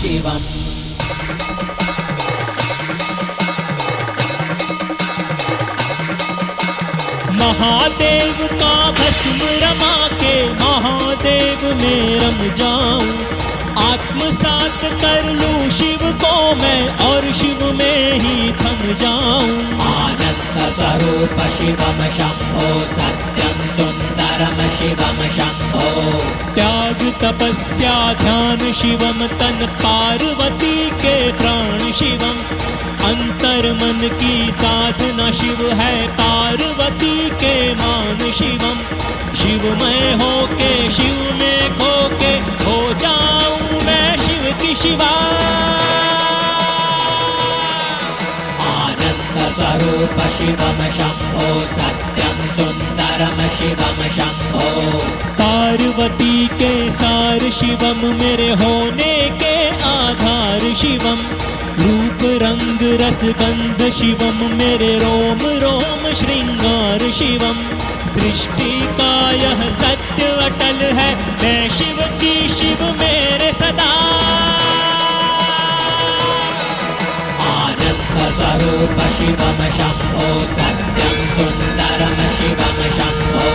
शिवम्। महादेव का भस्म रमा के महादेव में रम जाऊं, आत्मसात कर लूं शिव को मैं और शिव में ही थम जाऊं। आनंद स्वरूप शिवम शंभो सत्यम सुंदरम शिवम शंभो। त्याग तपस्या ध्यान शिवम तन पार्वती के प्राण शिवम। अंतर मन की साधना शिव है पार्वती के मान शिवम। शिवमय होके शिव में खोके हो जाऊं मैं शिव की शिवा। आनंद स्वरूप शिवम शंभो सत्यम सुंदरम शिवम शंभो। पार्वती के सार शिवम मेरे होने के आधार शिवम। रूप रंग रस गंध शिवम मेरे रोम रोम श्रृंगार शिवम। सृष्टि का यह सत्य अटल है मैं शिव की शिव मेरे सदा। आनंद स्वरूप शिवम शंभो सत्यम सुंदरम शिवम शंभो।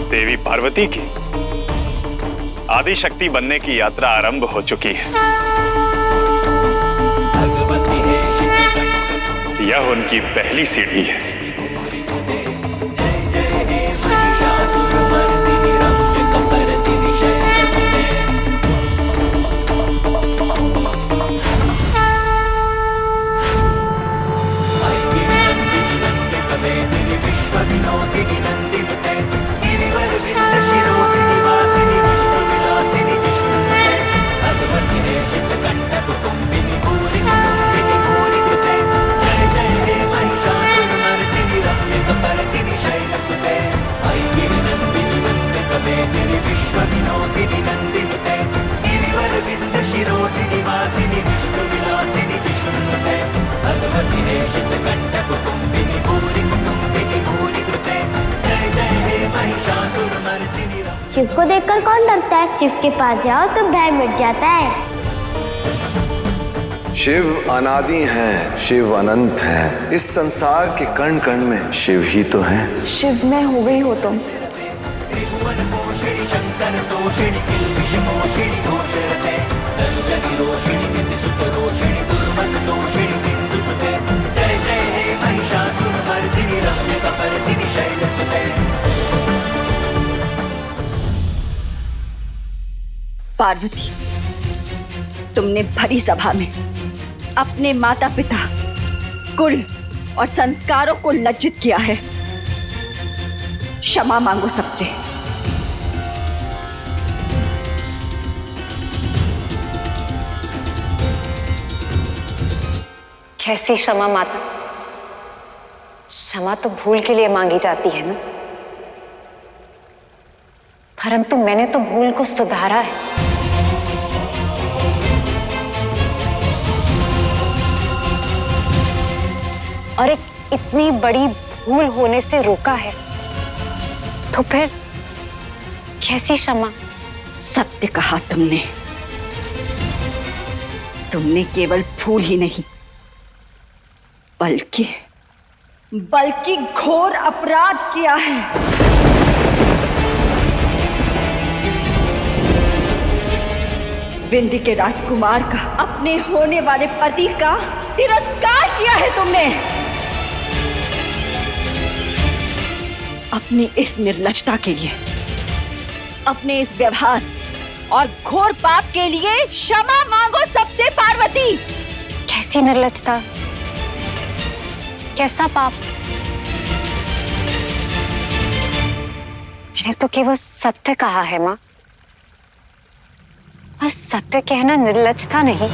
देवी पार्वती की आदि शक्ति बनने की यात्रा आरंभ हो चुकी है। यह उनकी पहली सीढ़ी है। शिव को देखकर कौन डरता है? शिव के पास जाओ तो भय मिट जाता है। शिव अनादि हैं, शिव अनंत हैं। इस संसार के कण कण में शिव ही तो हैं। शिव में हो गई हो तुम। पार्वती, तुमने भरी सभा में अपने माता पिता, कुल और संस्कारों को लज्जित किया है। क्षमा मांगो सबसे। कैसी क्षमा माता? क्षमा तो भूल के लिए मांगी जाती है ना, परंतु मैंने तो भूल को सुधारा है। और एक इतनी बड़ी भूल होने से रोका है, तो फिर कैसी क्षमा? सत्य कहा तुमने। तुमने केवल भूल ही नहीं बल्कि घोर अपराध किया है। विंध्य के राजकुमार का, अपने होने वाले पति का तिरस्कार किया है तुमने। अपनी इस निर्लज्जता के लिए, अपने इस व्यवहार और घोर पाप के लिए क्षमा मांगो सबसे पार्वती। कैसी निर्लज्जता? कैसा पाप? मैंने तो केवल सत्य कहा है माँ, और सत्य कहना निर्लज्जता नहीं।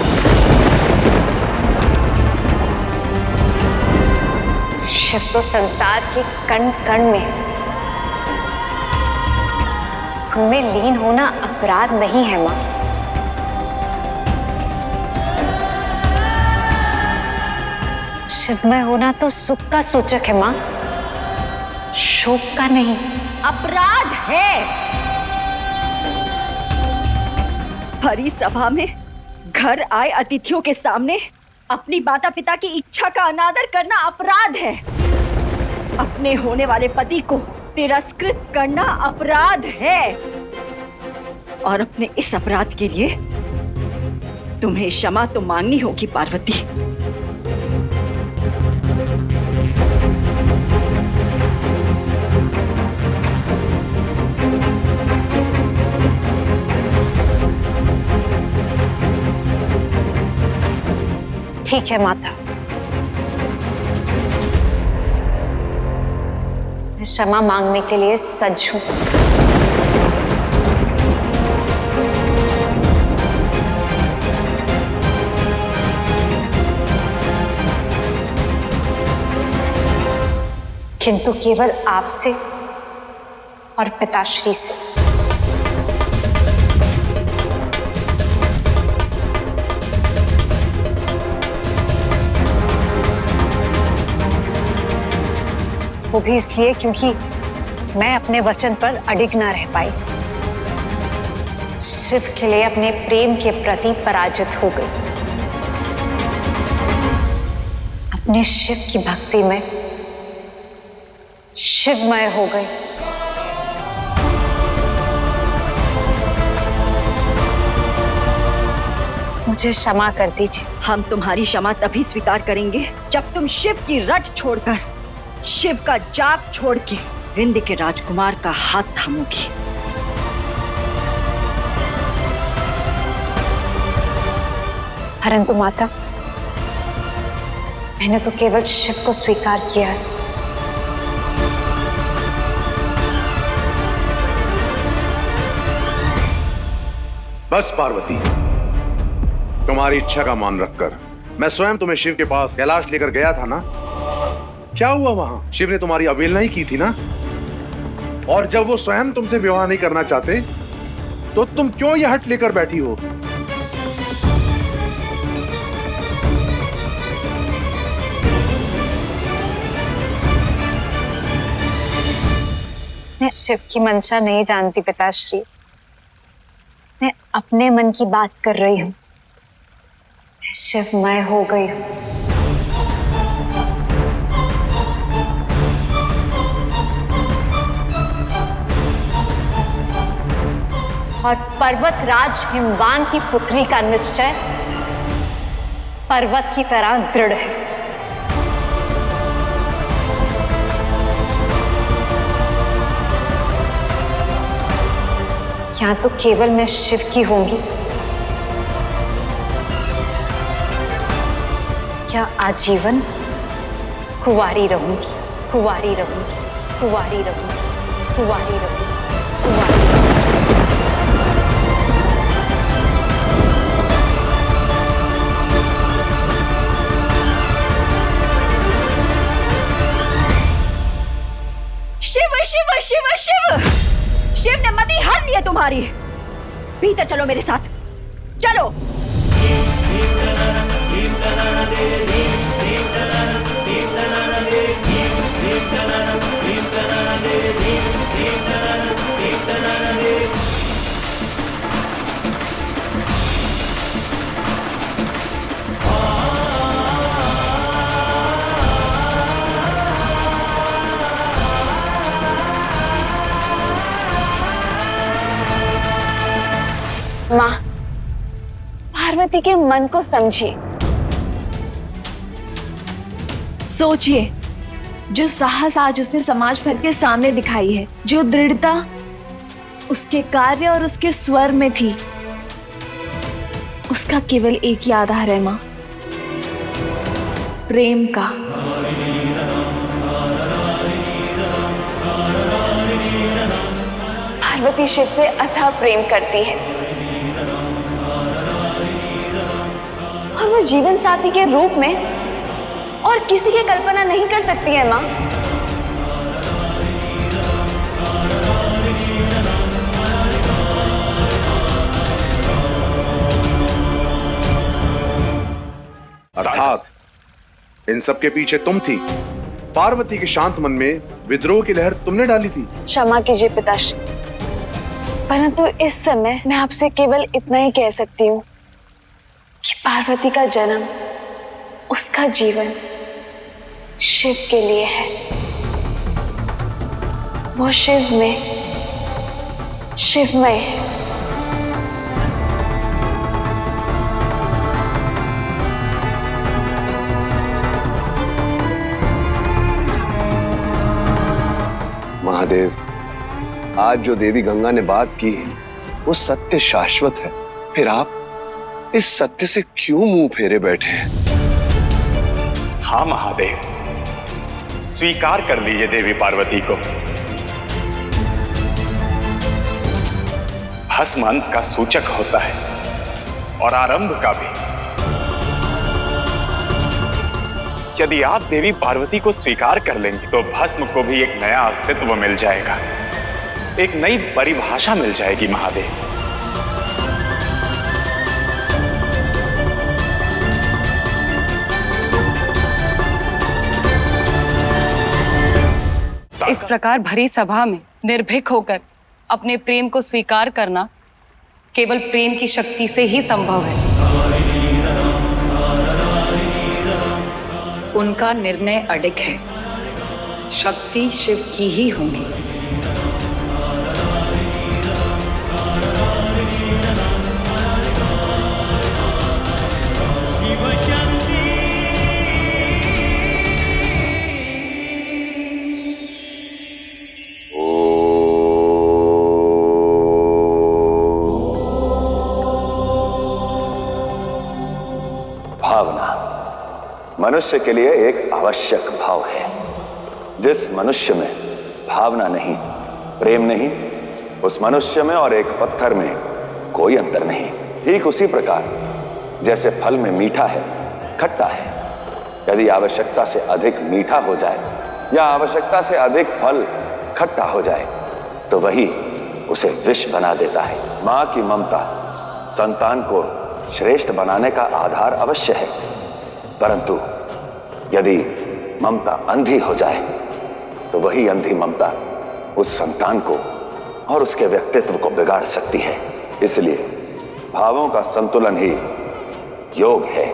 शिव तो संसार के कण कण में है। उनमें लीन होना अपराध नहीं है माँ। शिवमय होना तो सुख का सूचक है माँ, शोक का नहीं। अपराध है। भरी सभा में घर आए अतिथियों के सामने अपनी माता पिता की इच्छा का अनादर करना अपराध है। अपने होने वाले पति को तिरस्कृत करना अपराध है। और अपने इस अपराध के लिए तुम्हें क्षमा तो मांगनी होगी पार्वती। ठीक है माता, मैं क्षमा मांगने के लिए सज्ज हूं। किंतु केवल आपसे और पिताश्री से। वो भी इसलिए क्योंकि मैं अपने वचन पर अडिग ना रह पाई। शिव के लिए अपने प्रेम के प्रति पराजित हो गई। अपने शिव की भक्ति में शिवमय हो गई। मुझे क्षमा कर दीजिए। हम तुम्हारी क्षमा तभी स्वीकार करेंगे जब तुम शिव की रट छोड़कर, शिव का जाप छोड़ के विंध्य के राजकुमार का हाथ थामोगी। परंतु माता, मैंने तो केवल शिव को स्वीकार किया है। बस पार्वती, तुम्हारी इच्छा का मान रखकर मैं स्वयं तुम्हें शिव के पास कैलाश लेकर गया था ना। क्या हुआ वहां? शिव ने तुम्हारी अवहेलना ही की थी ना। और जब वो स्वयं तुमसे विवाह नहीं करना चाहते तो तुम क्यों यह हट लेकर बैठी हो? मैं शिव की मंशा नहीं जानती पिताश्री। मैं अपने मन की बात कर रही हूं। मैं शिवमय हो गई हूं। और पर्वतराज हिमवान की पुत्री का निश्चय पर्वत की तरह दृढ़ है। यहां तो केवल मैं शिव की होंगी या आजीवन कुंवारी रहूंगी, कुंवारी रहूंगी, कुंवारी रहूंगी, कुंवारी रहूंगी, कुंवारी रहूंगी। शिव शिव शिव शिव, शिव ने मति हर ली है तुम्हारी। भीतर चलो मेरे साथ, चलो। माँ, पार्वती के मन को समझिए। सोचिए, जो साहस आज उसने समाज भर के सामने दिखाई है, जो दृढ़ता उसके कार्य और उसके स्वर में थी, उसका केवल एक ही आधार है माँ, प्रेम का। पार्वती शिव से अथाह प्रेम करती है और वो जीवन साथी के रूप में और किसी की कल्पना नहीं कर सकती है माँ। अर्थात इन सब के पीछे तुम थी। पार्वती के शांत मन में विद्रोह की लहर तुमने डाली थी। क्षमा कीजिए पिताश्री, परंतु इस समय मैं आपसे केवल इतना ही कह सकती हूँ कि पार्वती का जन्म, उसका जीवन शिव के लिए है। वो शिवमय है। महादेव, आज जो देवी गंगा ने बात की है वो सत्य शाश्वत है, फिर आप इस सत्य से क्यों मुंह फेरे बैठे हैं? हाँ महादेव, स्वीकार कर लीजिए देवी पार्वती को। भस्म अंत का सूचक होता है और आरंभ का भी। यदि आप देवी पार्वती को स्वीकार कर लेंगे तो भस्म को भी एक नया अस्तित्व मिल जाएगा, एक नई परिभाषा मिल जाएगी महादेव। इस प्रकार भरी सभा में निर्भीक होकर अपने प्रेम को स्वीकार करना केवल प्रेम की शक्ति से ही संभव है। उनका निर्णय अडिग है, शक्ति शिव की ही होगी। भावना मनुष्य के लिए एक आवश्यक भाव है। जिस मनुष्य में भावना नहीं, प्रेम नहीं, उस मनुष्य में और एक पत्थर में कोई अंतर नहीं। ठीक उसी प्रकार जैसे फल में मीठा है, खट्टा है, यदि आवश्यकता से अधिक मीठा हो जाए या आवश्यकता से अधिक फल खट्टा हो जाए तो वही उसे विष बना देता है। मां की ममता संतान को श्रेष्ठ बनाने का आधार अवश्य है, परंतु यदि ममता अंधी हो जाए तो वही अंधी ममता उस संतान को और उसके व्यक्तित्व को बिगाड़ सकती है। इसलिए भावों का संतुलन ही योग है,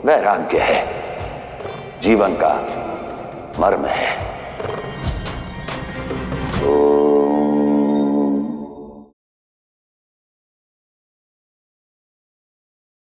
वैराग्य है, जीवन का मर्म है।